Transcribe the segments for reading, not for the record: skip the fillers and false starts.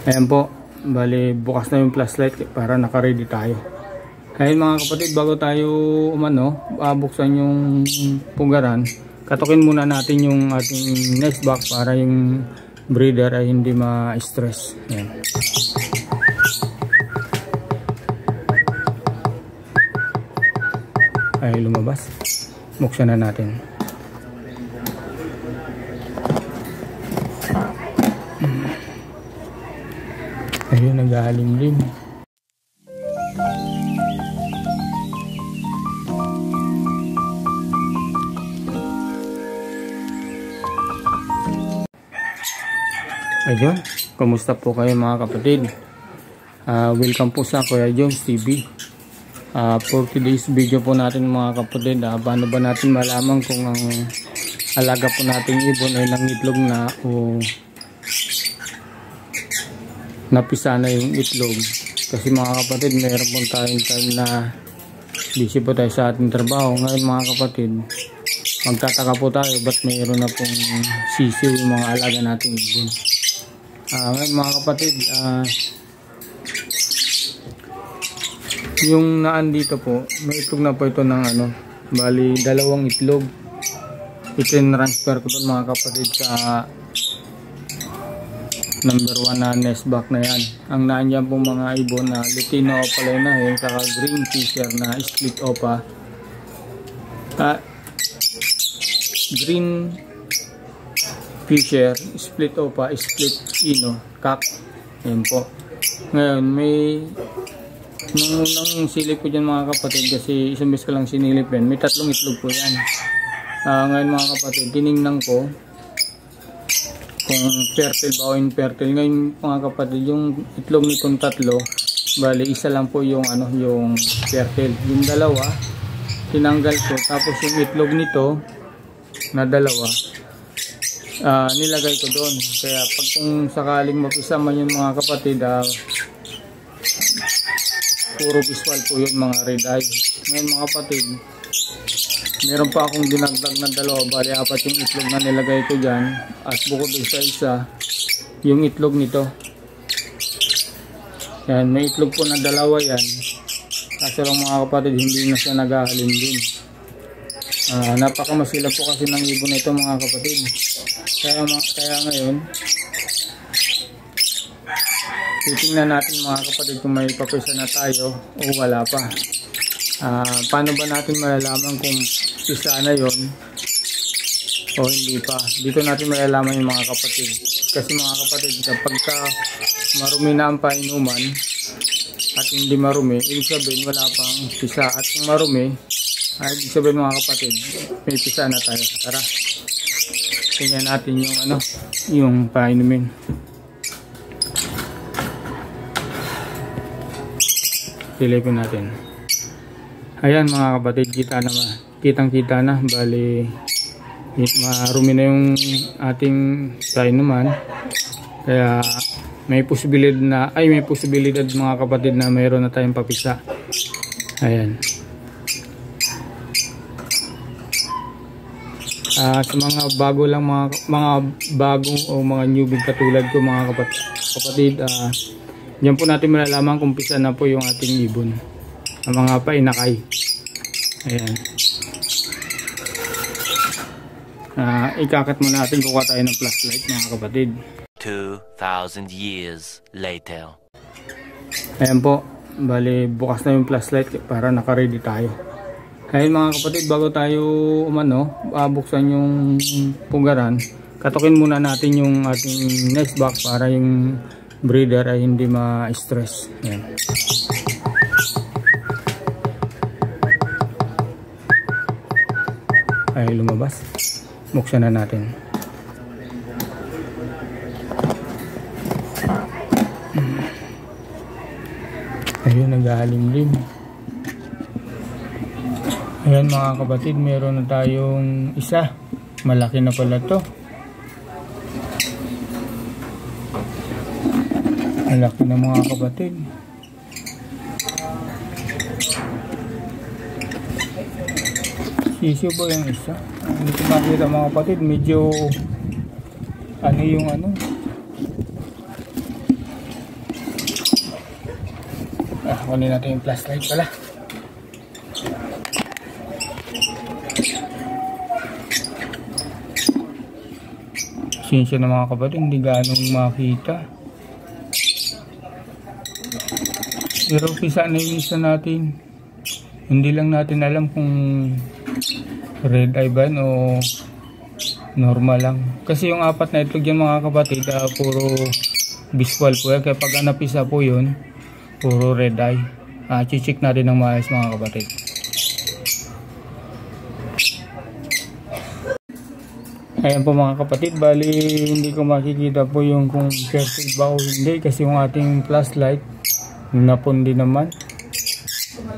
Ayan po, bali bukas na yung flashlight para naka-ready tayo. Ayun mga kapatid, bago tayo buksan yung pugaran, katukin muna natin yung ating nest box para yung breeder ay hindi ma-stress. Ayan. Ay lumabas, buksan na natin. Ayun, naghahalimlim. Ayun, kumusta po kayo mga kapatid? Welcome po sa Kuya Jones TV. For today's video po natin mga kapatid, paano ba natin malaman kung ang alaga po nating ibon ay nangitlog na o napisa na yung itlog. Kasi mga kapatid, mayroon po tayong time na busy po tayo sa ating trabaho. Ngayon mga kapatid, magtataka po tayo ba't mayroon na pong sisiw yung mga alaga nating ibon. Ngayon mga kapatid, yung naandito po, may itlog na po ito ng bali 2 itlog. I-transfer ko doon mga kapatid sa number 1 na nest box na yan. Ang naandyan po mga ibon na Lutino Opalina yun, saka Green Fisher na split opa. Green Fisher, split opa, split ino, kak. Yan po. Ngayon may nung unang silip ko dyan mga kapatid, kasi isang beses ko lang sinilip yan, may 3 itlog po yan. Ngayon mga kapatid, tinignan ko kung fertile ba o infertile. Ngayon mga kapatid, yung itlog nitong 3, bali isa lang po yung yung fertile. Yung 2 tinanggal ko, tapos yung itlog nito na 2 nilagay ko doon. Kaya pag kung sakaling mapisa man yung mga kapatid, puro visual po yun mga red eye. Ngayon mga kapatid, meron pa akong dinagdag na 2, bali 4 yung itlog na nilagay ko dyan. At bukod sa isa, yung itlog nito. Yan, may itlog po na 2 yan. Kaso lang mga kapatid, hindi na siya naghahalimlim. Napakamasilap po kasi ng ibon na ito mga kapatid. Kaya ngayon, titingnan natin mga kapatid kung may papisa na tayo o wala pa. Paano ba natin malalaman kung pisa na yon o hindi pa? Dito natin malalaman yung mga kapatid. Kasi mga kapatid, kapag marumi na ang painuman at hindi marumi, ibig sabihin wala pang pisa. At kung marumi, ibig sabihin mga kapatid, may pisa na tayo. Tara, tingnan natin yung yung painumin. Silipin natin. Ayan mga kapatid, kitang-kita na, bali marumi na yung ating painuman. Kaya may posibilidad mga kapatid na mayroon na tayong papisa. Ayan. Sa mga bago lang mga bagong o mga newbie katulad ko mga kapatid, diyan po natin malalaman kung pisa na po yung ating ibon, ang mga painakay. Ayan. Ikakat muna natin, kuha tayo ng flashlight mga kapatid. 2,000 years later. Ayan po, bali bukas na yung flashlight para naka-ready tayo. Ayun mga kapatid, bago tayo buksan yung pugaran, katukin muna natin yung ating nest box para yung breeder ay hindi ma-stress. Ayan. Ay lumabas, buksan na natin. Ayun, naghahalimlim. Ayan mga kapatid, meron na tayong isa. Malaki na pala to. Malaki na mga kapatid. Sisiw ba yung isa? Hindi ko makita mga kapatid. Medyo yung kunin natin yung flashlight pala. Sinsya na mga kapatid, hindi ganong makita. Pero pisa na yung isa natin. Hindi lang natin alam kung red eye ba o normal lang. Kasi yung apat na itlog yan mga kapatid, puro visual po yan. Kaya pag napisa po yun, puro red eye. Check natin ng maayos mga kapatid. Ayan po mga kapatid, bali hindi ko makikita po yung kung fertile ba o hindi kasi yung ating flashlight napundi naman.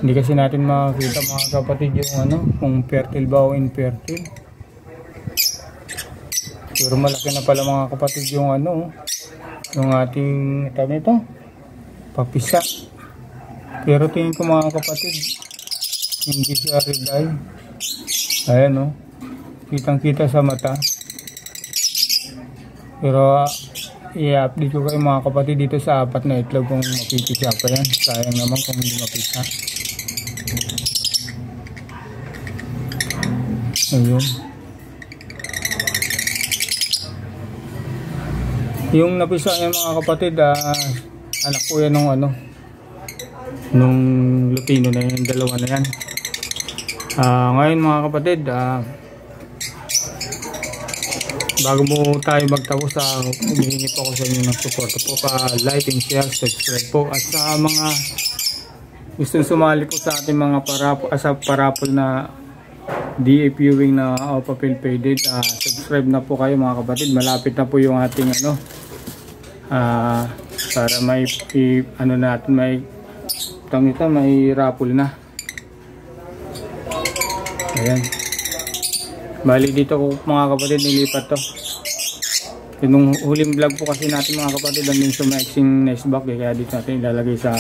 Hindi kasi natin makikita mga kapatid yung kung fertile ba o infertile. Pero malaki na pala mga kapatid yung yung ating tawag nito, papisa. Pero tingin ko mga kapatid, hindi siya red eye. Ayan kitang kita sa mata. Pero i-update ko kayo mga kapatid dito sa apat na itlog kung mapipisa pa yan. Sayang naman kung hindi mapisa. Ayun. Yung napisa niya mga kapatid, anak ko yan nung lutino na yan, dalawa na yan. Ngayon mga kapatid, bago mo tayo magtapos, humihingi po ako sa inyo ng support po, like and share, subscribe po, at sa mga gustong sumali po sa ating mga parapol na DA viewing na Opapel Faded, subscribe na po kayo mga kapatid. Malapit na po yung ating para may natin, may raffle na. Ayan. Bali dito ko mga kapatid nilipat to. Yung huling vlog po kasi natin mga kapatid andun sa mixing nest box, kaya dito natin ilalagay sa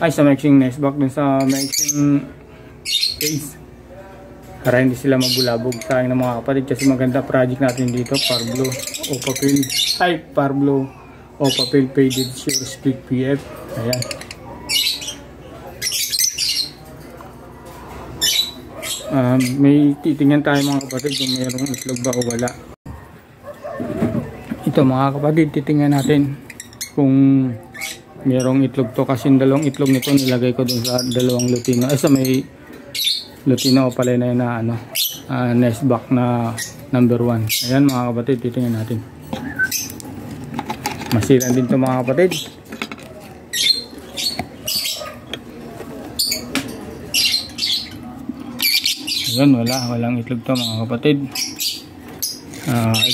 sa mixing nest box, dun sa mixing case para hindi sila magbulabog. Sayang ng mga kapatid kasi maganda project natin dito, Parblo Opapel Faded Sure Split PF. Ayan. May titingnan tayo mga kapatid kung mayroong itlog ba o wala. Ito mga kapatid, titingnan natin kung mayroong itlog to, kasi yung dalawang itlog nito nilagay ko dun sa dalawang lutino, sa may lutino o pala na yun na nest box na number 1. Ayan mga kapatid, titingnan natin. Masilan din to mga kapatid. Ayan, walang itlog to mga kapatid.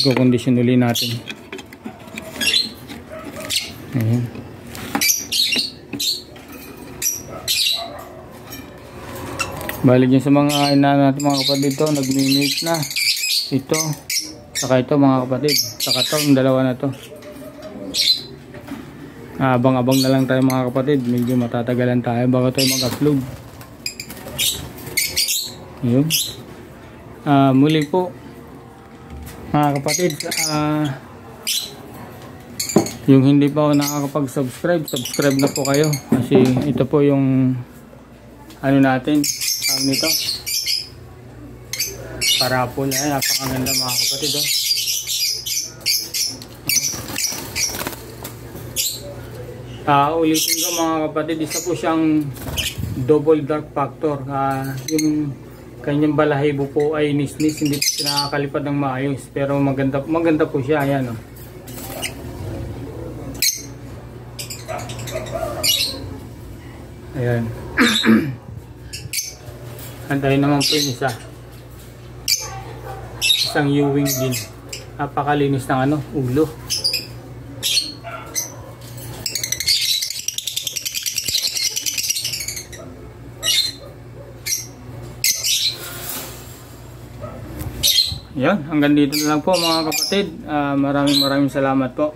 Iko-condition ulit natin. Ayan. Balik yun sa mga ina natin mga kapatid, to nagmi-mate na ito saka ito mga kapatid, saka to yung dalawa na to. Abang-abang na lang tayo mga kapatid, medyo matatagalan tayo bago tayo mag-upload. Yun. Muli po mga kapatid, yung hindi pa ako nakakapag-subscribe, subscribe na po kayo kasi ito po yung natin nito parapol. Napakaganda mga kapatid ulitin ko mga kapatid, isa po siyang double dark factor. Yung kanyang balahibo po ay nisnis, hindi po nakakalipad ng maayos, pero maganda po siya. Ayan ayan. Antayin naman po yung isang Ewing din, napakalinis ng ulo. Yan, hanggang dito na lang po mga kapatid. Maraming salamat po.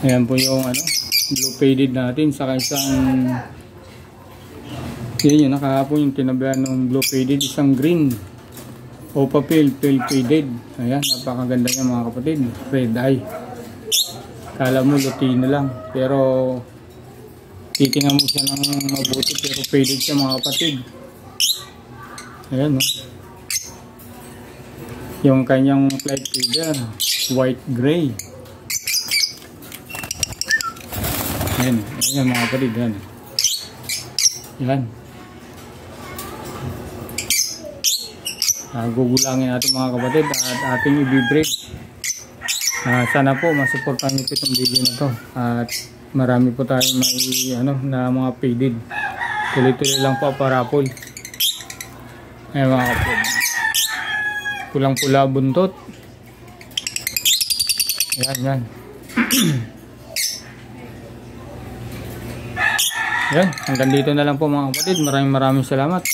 Ayan po yung blue faded natin, saka isang Yun yun, nakahapon yung tinabihan ng blue faded, isang green. Opa pale faded. Ayan, napakaganda niya mga kapatid. Red eye. Kala mo Lutino lang. Pero titingnan mo siya ng mabuti. Pero faded siya mga kapatid. Ayan no. Yung kanyang flight feeder, white gray. Ayan. Ayan mga kapatid. Ayan. Ayan. Gugulangin natin mga kapatid at ating i-break. Sana po masuportahan niyo itong video na to at marami po tayong may na mga faded. Tuloy-tuloy lang po parapol. Ayan mga kapatid, pulang-pula buntot. Ayan yan. Ayan, hanggang dito na lang po mga kapatid. Maraming salamat.